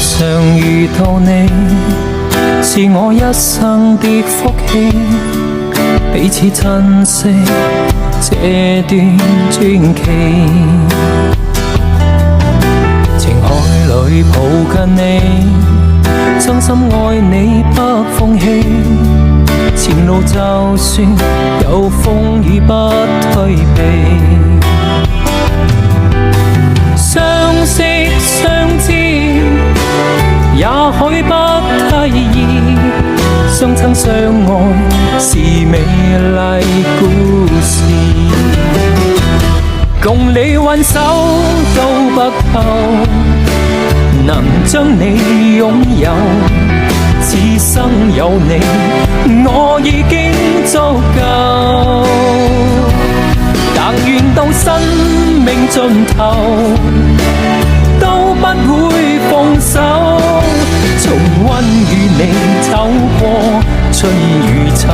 常遇到你，是我一生的福氣，彼此珍惜這段傳奇。情海裏抱緊你，真心愛你不放棄，前路就算有風雨不退避。相識相知也許不太易，相親相愛是美麗故事，共你挽手都不夠，能將你擁有，此生有你我已經足夠。但願到生命盡頭都不會放手，重溫與你走過春與秋。